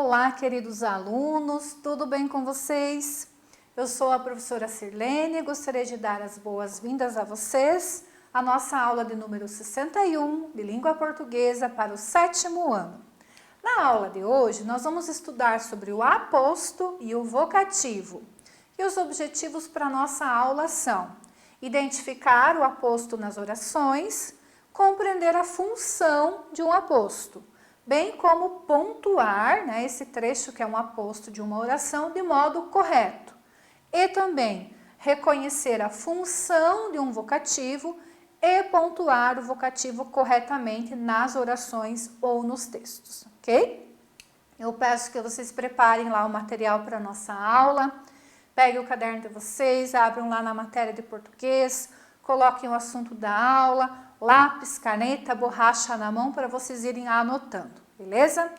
Olá, queridos alunos, tudo bem com vocês? Eu sou a professora Sirlene e gostaria de dar as boas-vindas a vocês à nossa aula de número 61 de língua portuguesa para o 7º ano. Na aula de hoje, nós vamos estudar sobre o aposto e o vocativo. E os objetivos para a nossa aula são identificar o aposto nas orações, compreender a função de um aposto, bem como pontuar, esse trecho que é um aposto de uma oração de modo correto. E também reconhecer a função de um vocativo e pontuar o vocativo corretamente nas orações ou nos textos, ok? Eu peço que vocês preparem lá o material para a nossa aula, peguem o caderno de vocês, abram lá na matéria de português, coloquem o assunto da aula, lápis, caneta, borracha na mão para vocês irem anotando, beleza?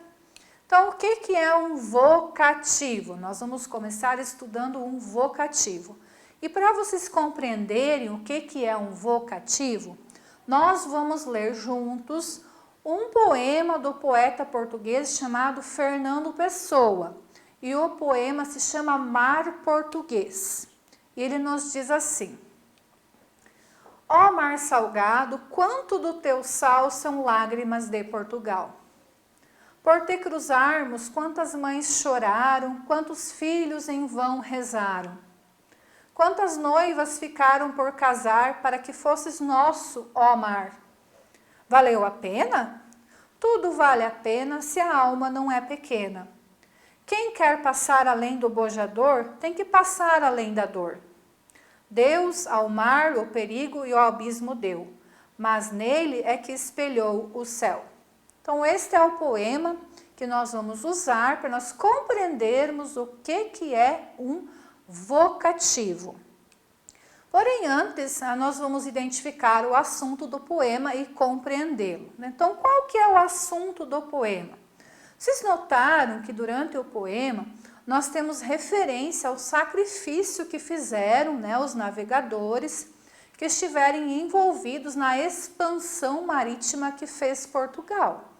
Então, o que é um vocativo? Nós vamos começar estudando um vocativo. E para vocês compreenderem o que é um vocativo, nós vamos ler juntos um poema do poeta português chamado Fernando Pessoa. E o poema se chama Mar Português. E ele nos diz assim: Ó mar salgado, quanto do teu sal são lágrimas de Portugal. Por te cruzarmos, quantas mães choraram, quantos filhos em vão rezaram. Quantas noivas ficaram por casar para que fosses nosso, ó mar. Valeu a pena? Tudo vale a pena se a alma não é pequena. Quem quer passar além do bojador, tem que passar além da dor. Deus ao mar o perigo e o abismo deu, mas nele é que espelhou o céu. Então este é o poema que nós vamos usar para nós compreendermos o que é um vocativo. Porém, antes, nós vamos identificar o assunto do poema e compreendê-lo. Então, qual que é o assunto do poema? Vocês notaram que durante o poema nós temos referência ao sacrifício que fizeram os navegadores que estiverem envolvidos na expansão marítima que fez Portugal.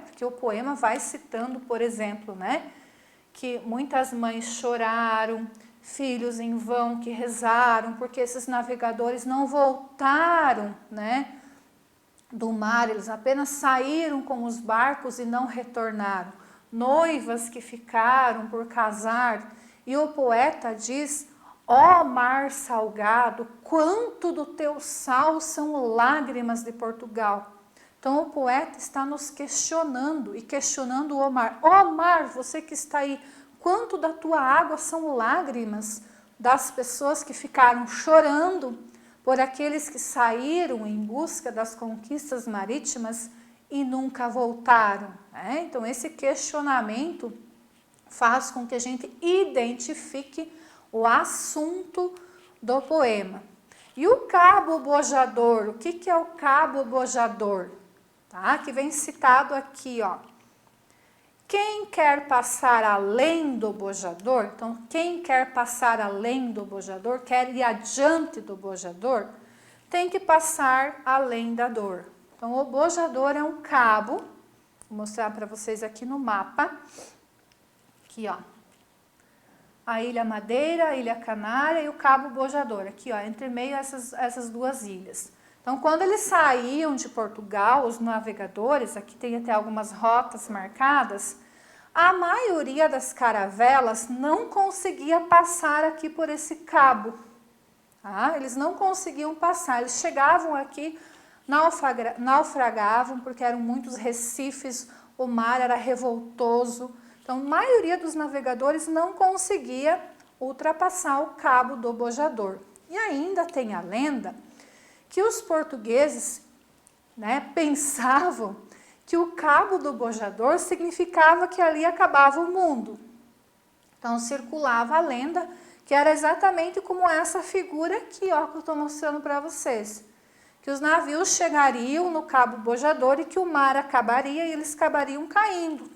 Porque o poema vai citando, por exemplo, que muitas mães choraram, filhos em vão que rezaram, porque esses navegadores não voltaram, do mar, eles apenas saíram com os barcos e não retornaram. Noivas que ficaram por casar, e o poeta diz: ó mar salgado, quanto do teu sal são lágrimas de Portugal. Então o poeta está nos questionando e questionando o mar. Ó mar, você que está aí, quanto da tua água são lágrimas das pessoas que ficaram chorando por aqueles que saíram em busca das conquistas marítimas e nunca voltaram. Então esse questionamento faz com que a gente identifique o assunto do poema. E o cabo bojador, o que é o cabo bojador? Que vem citado aqui, ó. Quem quer passar além do bojador, então quem quer passar além do bojador, quer ir adiante do bojador, tem que passar além da dor. Então o bojador é um cabo, vou mostrar para vocês aqui no mapa, aqui ó, a Ilha Madeira, a Ilha Canária e o cabo bojador, aqui ó, entre meio essas duas ilhas. Então quando eles saíam de Portugal, os navegadores, aqui tem até algumas rotas marcadas, a maioria das caravelas não conseguia passar aqui por esse cabo. Eles não conseguiam passar, eles chegavam aqui, naufragavam, porque eram muitos recifes, o mar era revoltoso. Então a maioria dos navegadores não conseguia ultrapassar o cabo do bojador. E ainda tem a lenda que os portugueses pensavam que o cabo do bojador significava que ali acabava o mundo. Então circulava a lenda que era exatamente como essa figura aqui, ó, que eu estou mostrando para vocês. Que os navios chegariam no cabo bojador e que o mar acabaria e eles acabariam caindo.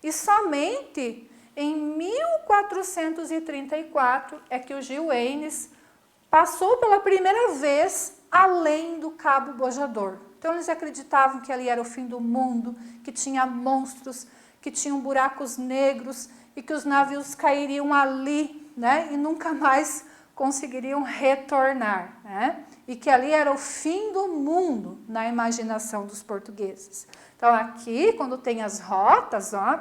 E somente em 1434 é que o Gil Eynes passou pela primeira vez além do cabo bojador. Então eles acreditavam que ali era o fim do mundo, que tinha monstros, que tinham buracos negros e que os navios cairiam ali, né? E nunca mais conseguiriam retornar, né? E que ali era o fim do mundo na imaginação dos portugueses. Então aqui, quando tem as rotas, ó,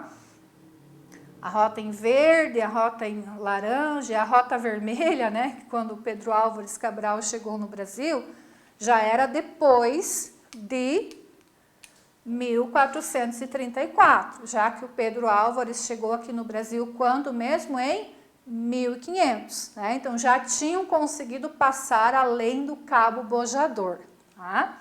a rota em verde, a rota em laranja, a rota vermelha, né? Quando Pedro Álvares Cabral chegou no Brasil, já era depois de 1434, já que o Pedro Álvares chegou aqui no Brasil quando mesmo? Em 1500, né? Então já tinham conseguido passar além do Cabo Bojador, tá?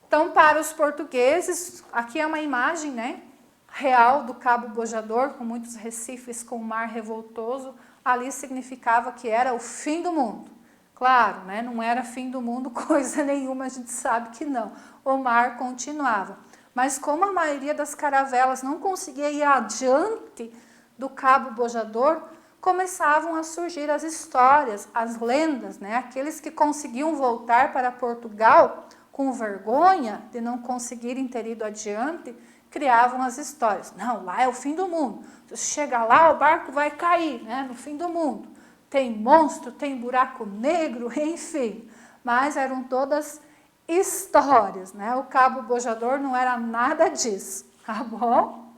Então, para os portugueses, aqui é uma imagem, né, real do Cabo Bojador, com muitos recifes, com o mar revoltoso. Ali significava que era o fim do mundo. Claro, né, não era fim do mundo coisa nenhuma, a gente sabe que não. O mar continuava. Mas como a maioria das caravelas não conseguia ir adiante do Cabo Bojador, começavam a surgir as histórias, as lendas, né? Aqueles que conseguiam voltar para Portugal com vergonha de não conseguirem ter ido adiante, criavam as histórias. Não, lá é o fim do mundo. Se chega lá, o barco vai cair, né? No fim do mundo. Tem monstro, tem buraco negro, enfim. Mas eram todas histórias, né? O Cabo Bojador não era nada disso, tá bom?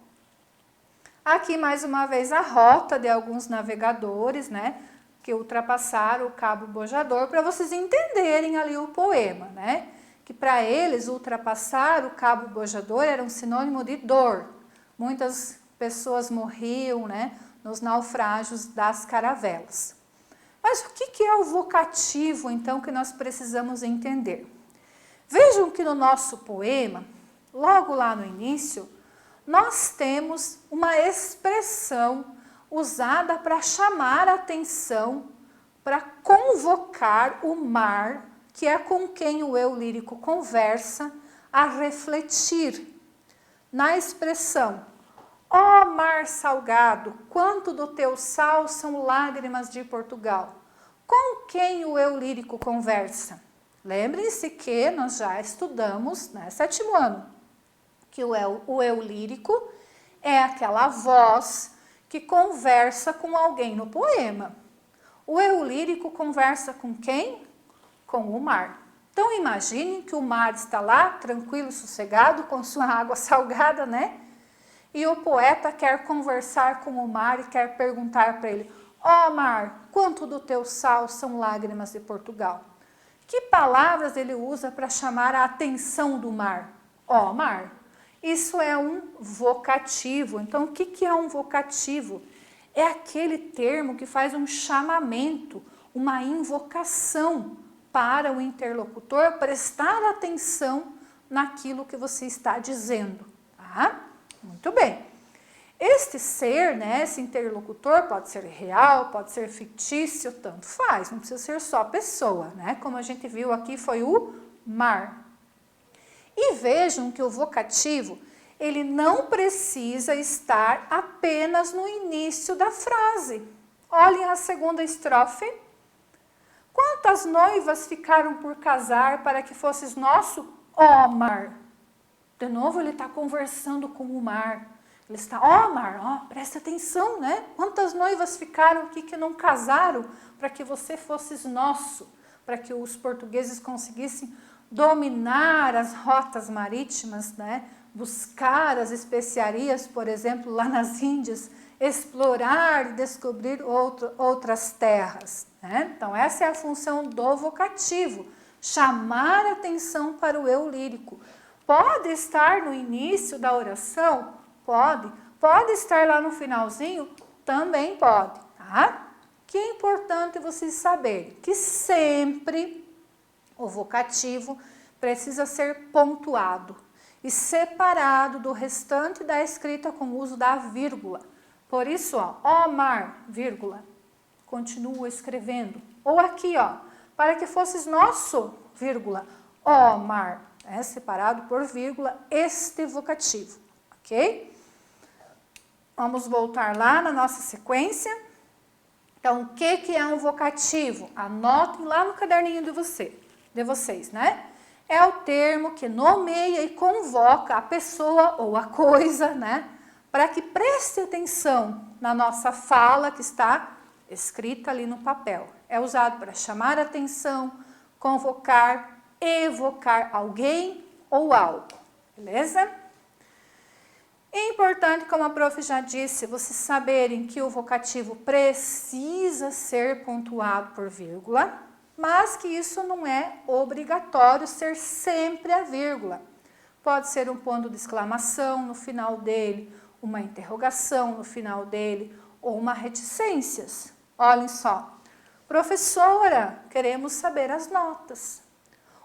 Aqui, mais uma vez, a rota de alguns navegadores, né, que ultrapassaram o Cabo Bojador, para vocês entenderem ali o poema, né? Que para eles, ultrapassar o Cabo Bojador era um sinônimo de dor. Muitas pessoas morriam, né, nos naufrágios das caravelas. Mas o que é o vocativo, então, que nós precisamos entender? Vejam que no nosso poema, logo lá no início, nós temos uma expressão usada para chamar a atenção, para convocar o mar, que é com quem o eu lírico conversa, a refletir. Na expressão, ó mar salgado, quanto do teu sal são lágrimas de Portugal. Com quem o eu lírico conversa? Lembrem-se que nós já estudamos, né, sétimo ano, que o eu lírico é aquela voz que conversa com alguém no poema. O eu lírico conversa com quem? Com o mar. Então imagine que o mar está lá, tranquilo, sossegado, com sua água salgada, né? E o poeta quer conversar com o mar e quer perguntar para ele, ó mar, quanto do teu sal são lágrimas de Portugal? Que palavras ele usa para chamar a atenção do mar? Ó mar. Isso é um vocativo. Então, o que é um vocativo? É aquele termo que faz um chamamento, uma invocação para o interlocutor prestar atenção naquilo que você está dizendo. Tá? Muito bem. Este ser, né, esse interlocutor, pode ser real, pode ser fictício, tanto faz, não precisa ser só pessoa, né? Como a gente viu aqui, foi o mar. E vejam que o vocativo, ele não precisa estar apenas no início da frase. Olhem a segunda estrofe. Quantas noivas ficaram por casar para que fosses nosso, ó mar? De novo ele está conversando com o mar. Ele está, ó mar, ó, presta atenção, né? Quantas noivas ficaram aqui que não casaram para que você fosses nosso? Para que os portugueses conseguissem dominar as rotas marítimas, né? Buscar as especiarias, por exemplo, lá nas Índias, explorar e descobrir outras terras. Né? Então, essa é a função do vocativo, chamar a atenção para o eu lírico. Pode estar no início da oração? Pode. Pode estar lá no finalzinho? Também pode. Tá? Que é importante vocês saberem que sempre o vocativo precisa ser pontuado e separado do restante da escrita com o uso da vírgula. Por isso, ó mar, vírgula, continua escrevendo. Ou aqui, ó, para que fosses nosso, vírgula, ó mar, é separado por vírgula este vocativo, ok? Vamos voltar lá na nossa sequência. Então, o que é um vocativo? Anotem lá no caderninho de vocês, né? É o termo que nomeia e convoca a pessoa ou a coisa, né? para que preste atenção na nossa fala que está escrita ali no papel. É usado para chamar atenção, convocar, evocar alguém ou algo, beleza? É importante, como a prof já disse, vocês saberem que o vocativo precisa ser pontuado por vírgula, mas que isso não é obrigatório ser sempre a vírgula. Pode ser um ponto de exclamação no final dele, uma interrogação no final dele, ou uma reticências. Olhem só. Professora, queremos saber as notas.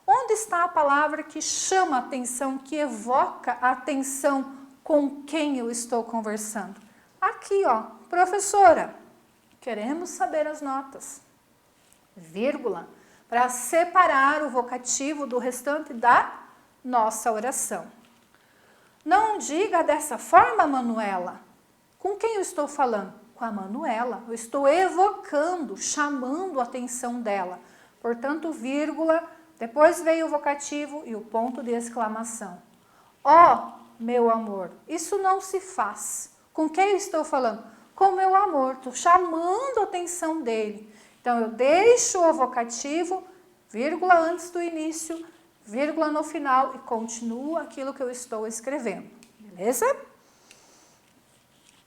Onde está a palavra que chama a atenção, que evoca a atenção com quem eu estou conversando? Aqui, ó, professora, queremos saber as notas. Vírgula, para separar o vocativo do restante da nossa oração. Não diga dessa forma, Manuela. Com quem eu estou falando? Com a Manuela. Eu estou evocando, chamando a atenção dela. Portanto, vírgula, depois veio o vocativo e o ponto de exclamação. Ó, meu amor, isso não se faz. Com quem eu estou falando? Com meu amor, estou chamando a atenção dele. Então, eu deixo o vocativo, vírgula antes do início, vírgula no final e continuo aquilo que eu estou escrevendo, beleza?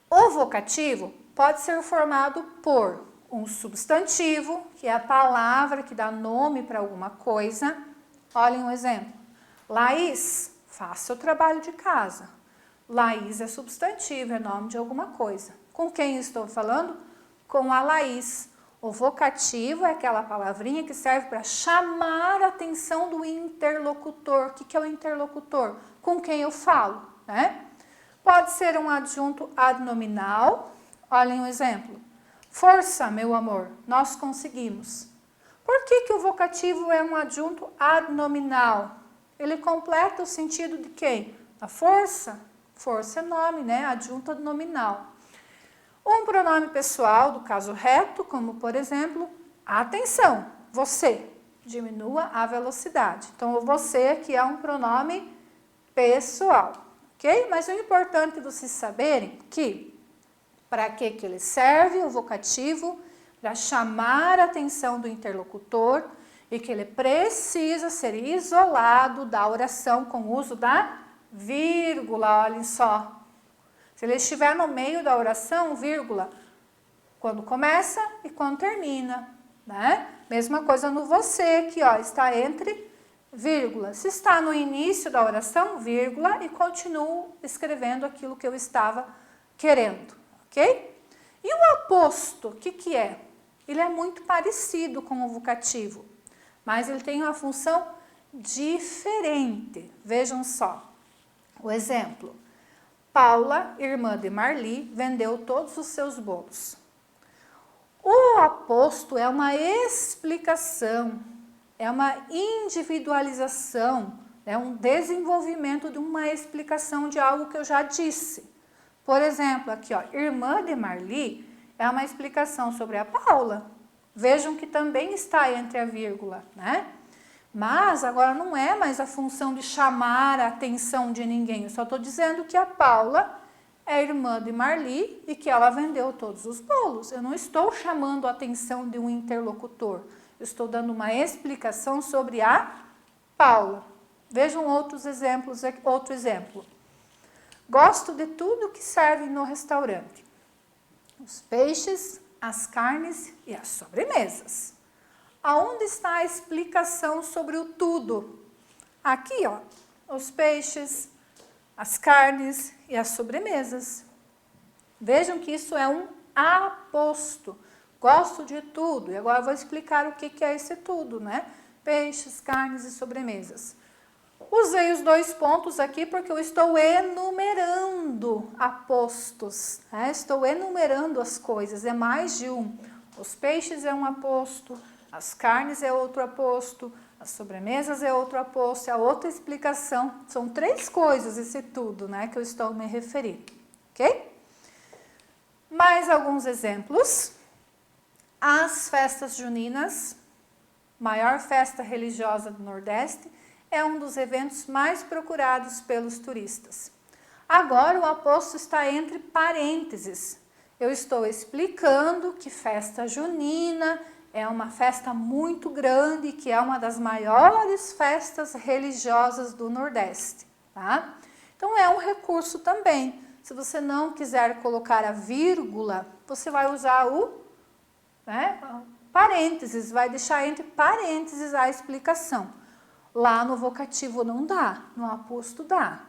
O vocativo pode ser formado por um substantivo, que é a palavra que dá nome para alguma coisa. Olhem um exemplo. Laís, faça o trabalho de casa. Laís é substantivo, é nome de alguma coisa. Com quem estou falando? Com a Laís. O vocativo é aquela palavrinha que serve para chamar a atenção do interlocutor. O que é o interlocutor? Com quem eu falo, né? Pode ser um adjunto adnominal. Olhem um exemplo. Força, meu amor, nós conseguimos. Por que o vocativo é um adjunto adnominal? Ele completa o sentido de quem? A força. Força é nome, né? Adjunto adnominal. Um pronome pessoal, do caso reto, como por exemplo, atenção, você, diminua a velocidade. Então, o você aqui é um pronome pessoal, ok? Mas o importante vocês saberem que, para que ele serve, o vocativo, para chamar a atenção do interlocutor e que ele precisa ser isolado da oração com o uso da vírgula, olhem só. Se ele estiver no meio da oração, vírgula, quando começa e quando termina, né? Mesma coisa no você, que ó, está entre vírgula. Se está no início da oração, vírgula, e continuo escrevendo aquilo que eu estava querendo, ok? E o aposto, o que é? Ele é muito parecido com o vocativo, mas ele tem uma função diferente. Vejam só o exemplo. Paula, irmã de Marli, vendeu todos os seus bolos. O aposto é uma explicação, é uma individualização, é um desenvolvimento de uma explicação de algo que eu já disse. Por exemplo, aqui, ó, irmã de Marli é uma explicação sobre a Paula. Vejam que também está entre a vírgula, né? Mas agora não é mais a função de chamar a atenção de ninguém. Eu só estou dizendo que a Paula é irmã de Marli e que ela vendeu todos os bolos. Eu não estou chamando a atenção de um interlocutor. Eu estou dando uma explicação sobre a Paula. Vejam outros exemplos. Outro exemplo. Gosto de tudo que serve no restaurante. Os peixes, as carnes e as sobremesas. Aonde está a explicação sobre o tudo? Aqui, ó, os peixes, as carnes e as sobremesas. Vejam que isso é um aposto. Gosto de tudo. E agora eu vou explicar o que é esse tudo, né? Peixes, carnes e sobremesas. Usei os dois pontos aqui porque eu estou enumerando apostos, né? Estou enumerando as coisas, é mais de um. Os peixes é um aposto. As carnes é outro aposto, as sobremesas é outro aposto, é outra explicação. São três coisas esse tudo, né, que eu estou me referindo, ok? Mais alguns exemplos. As festas juninas, maior festa religiosa do Nordeste, é um dos eventos mais procurados pelos turistas. Agora o aposto está entre parênteses. Eu estou explicando que festa junina é uma festa muito grande, que é uma das maiores festas religiosas do Nordeste, tá? Então é um recurso também. Se você não quiser colocar a vírgula, você vai usar o parênteses, vai deixar entre parênteses a explicação. Lá no vocativo não dá, no aposto dá.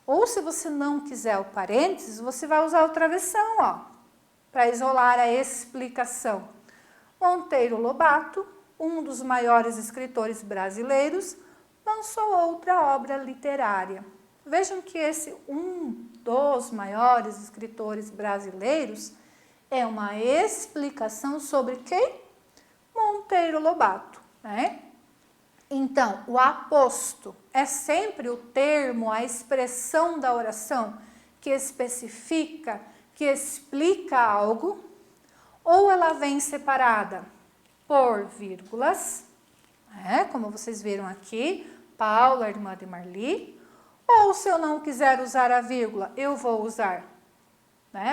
Ou se você não quiser o parênteses, você vai usar o travessão, ó, para isolar a explicação. Monteiro Lobato, um dos maiores escritores brasileiros, lançou outra obra literária. Vejam que esse um dos maiores escritores brasileiros é uma explicação sobre quem? Monteiro Lobato, né? Então, o aposto é sempre o termo, a expressão da oração que especifica, que explica algo, ou ela vem separada por vírgulas, como vocês viram aqui, Paula, irmã de Marli, ou se eu não quiser usar a vírgula, eu vou usar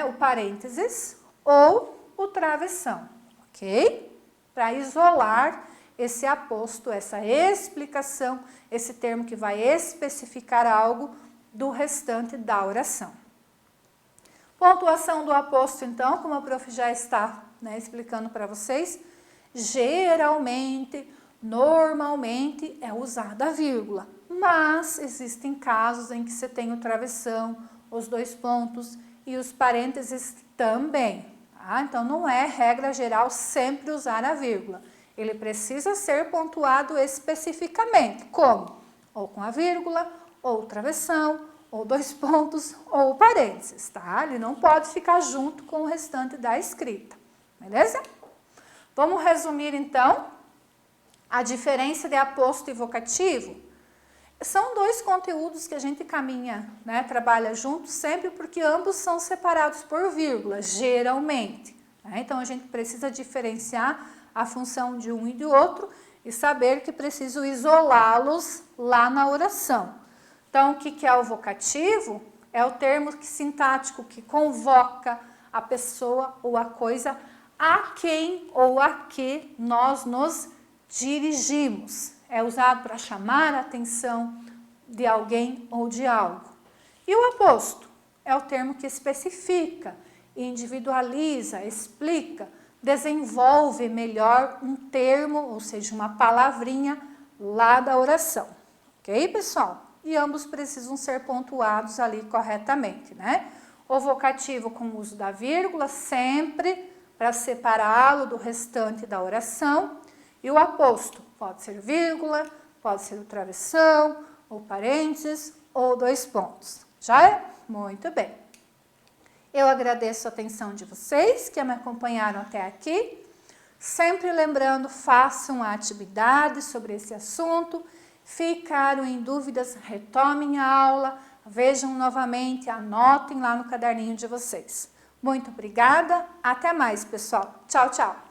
o parênteses ou o travessão, ok? Para isolar esse aposto, essa explicação, esse termo que vai especificar algo do restante da oração. Pontuação do aposto, então, como a prof já está explicando para vocês, geralmente, normalmente é usada a vírgula, mas existem casos em que você tem o travessão, os dois pontos e os parênteses também, tá? Então, não é regra geral sempre usar a vírgula. Ele precisa ser pontuado especificamente, como? Ou com a vírgula, ou travessão, ou dois pontos, ou parênteses, tá? Ele não pode ficar junto com o restante da escrita, beleza? Vamos resumir, então, a diferença de aposto e vocativo. São dois conteúdos que a gente caminha, trabalha juntos sempre, porque ambos são separados por vírgula, geralmente. Então, a gente precisa diferenciar a função de um e do outro e saber que preciso isolá-los lá na oração. Então, o que é o vocativo? É o termo sintático que convoca a pessoa ou a coisa a quem ou a que nós nos dirigimos. É usado para chamar a atenção de alguém ou de algo. E o aposto? É o termo que especifica, individualiza, explica, desenvolve melhor um termo, ou seja, uma palavrinha lá da oração. Ok, pessoal? E ambos precisam ser pontuados ali corretamente, O vocativo com o uso da vírgula, sempre para separá-lo do restante da oração. E o aposto pode ser vírgula, pode ser o travessão, ou parênteses, ou dois pontos. Já é? Muito bem. Eu agradeço a atenção de vocês que me acompanharam até aqui. Sempre lembrando, façam a atividade sobre esse assunto. Ficaram em dúvidas, retomem a aula, vejam novamente, anotem lá no caderninho de vocês. Muito obrigada, até mais, pessoal. Tchau, tchau.